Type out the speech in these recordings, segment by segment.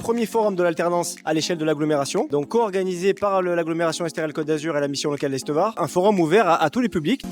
premier forum de l'alternance à l'échelle de l'agglomération, donc co-organisé par l'agglomération Estérel Côte d'Azur et la mission locale d'Estevar. Un forum ouvert à tous les publics.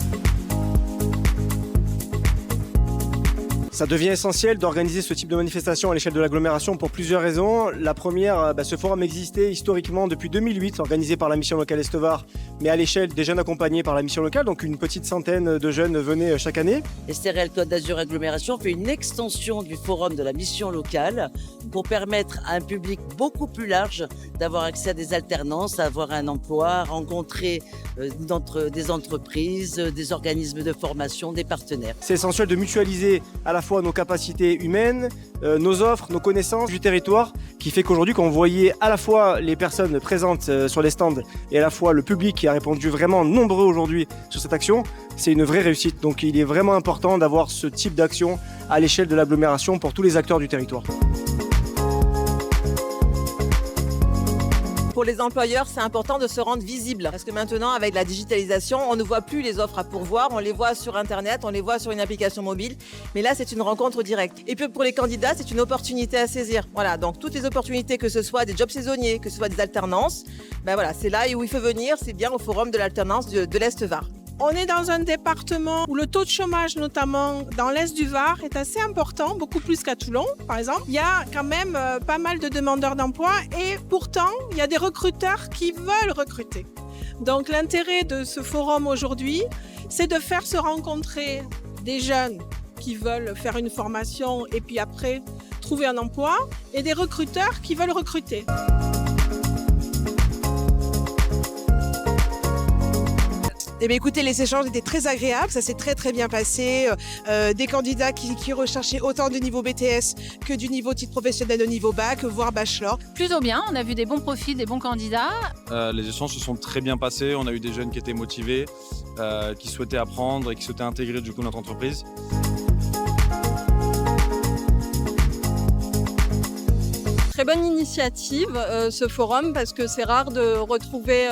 Ça devient essentiel d'organiser ce type de manifestation à l'échelle de l'agglomération pour plusieurs raisons. La première, ce forum existait historiquement depuis 2008, organisé par la mission locale Estevar, mais à l'échelle des jeunes accompagnés par la mission locale, donc une petite centaine de jeunes venaient chaque année. Estérel Côte d'Azur Agglomération fait une extension du forum de la mission locale pour permettre à un public beaucoup plus large d'avoir accès à des alternances, à avoir un emploi, rencontrer des entreprises, des organismes de formation, des partenaires. C'est essentiel de mutualiser à la fois nos capacités humaines, nos offres, nos connaissances du territoire, qui fait qu'aujourd'hui, quand vous voyez à la fois les personnes présentes sur les stands et à la fois le public qui a répondu vraiment nombreux aujourd'hui sur cette action, c'est une vraie réussite. Donc il est vraiment important d'avoir ce type d'action à l'échelle de l'agglomération pour tous les acteurs du territoire. Pour les employeurs, c'est important de se rendre visible. Parce que maintenant, avec la digitalisation, on ne voit plus les offres à pourvoir. On les voit sur Internet, on les voit sur une application mobile. Mais là, c'est une rencontre directe. Et puis pour les candidats, c'est une opportunité à saisir. Voilà, donc toutes les opportunités, que ce soit des jobs saisonniers, que ce soit des alternances, c'est là où il faut venir, c'est bien au forum de l'alternance de l'Est-Var. On est dans un département où le taux de chômage, notamment dans l'est du Var, est assez important, beaucoup plus qu'à Toulon, par exemple. Il y a quand même pas mal de demandeurs d'emploi et pourtant, il y a des recruteurs qui veulent recruter. Donc l'intérêt de ce forum aujourd'hui, c'est de faire se rencontrer des jeunes qui veulent faire une formation et puis après trouver un emploi et des recruteurs qui veulent recruter. Eh bien, écoutez, les échanges étaient très agréables, ça s'est très bien passé. Des candidats qui recherchaient autant du niveau BTS que du niveau titre professionnel au niveau bac, voire bachelor. Plutôt bien, on a vu des bons profils, des bons candidats. Les échanges se sont très bien passés, on a eu des jeunes qui étaient motivés, qui souhaitaient apprendre et qui souhaitaient intégrer du coup notre entreprise. Très bonne initiative ce forum parce que c'est rare de retrouver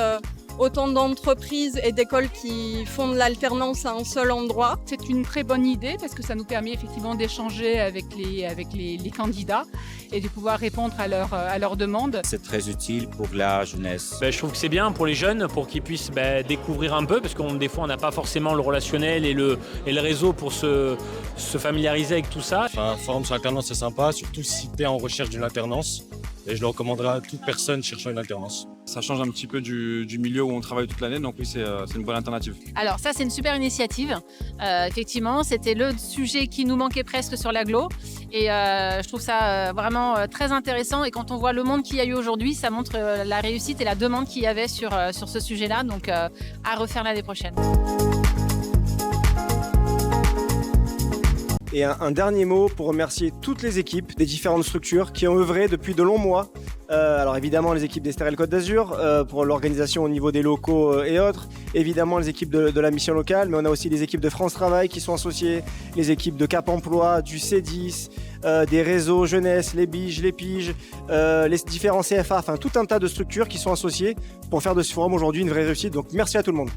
autant d'entreprises et d'écoles qui font de l'alternance à un seul endroit. C'est une très bonne idée parce que ça nous permet effectivement d'échanger avec les candidats et de pouvoir répondre à leurs demandes. C'est très utile pour la jeunesse. Je trouve que c'est bien pour les jeunes, pour qu'ils puissent découvrir un peu, parce que des fois on n'a pas forcément le relationnel et le réseau pour se familiariser avec tout ça. Un forum sur l'alternance, c'est sympa, surtout si tu es en recherche d'une alternance. Et je le recommanderais à toute personne cherchant une alternance. Ça change un petit peu du milieu où on travaille toute l'année, donc oui, c'est une bonne alternative. Alors ça, c'est une super initiative. Effectivement, c'était le sujet qui nous manquait presque sur l'agglo. Et je trouve ça vraiment très intéressant. Et quand on voit le monde qu'il y a eu aujourd'hui, ça montre la réussite et la demande qu'il y avait sur ce sujet-là. Donc à refaire l'année prochaine. Et un dernier mot pour remercier toutes les équipes des différentes structures qui ont œuvré depuis de longs mois. Alors évidemment les équipes d'Estérel Côte d'Azur pour l'organisation au niveau des locaux et autres. Évidemment les équipes de la mission locale, mais on a aussi les équipes de France Travail qui sont associées, les équipes de Cap Emploi, du C10, des réseaux jeunesse, les BIGE, les PIGE, les différents CFA, enfin tout un tas de structures qui sont associées pour faire de ce forum aujourd'hui une vraie réussite. Donc merci à tout le monde.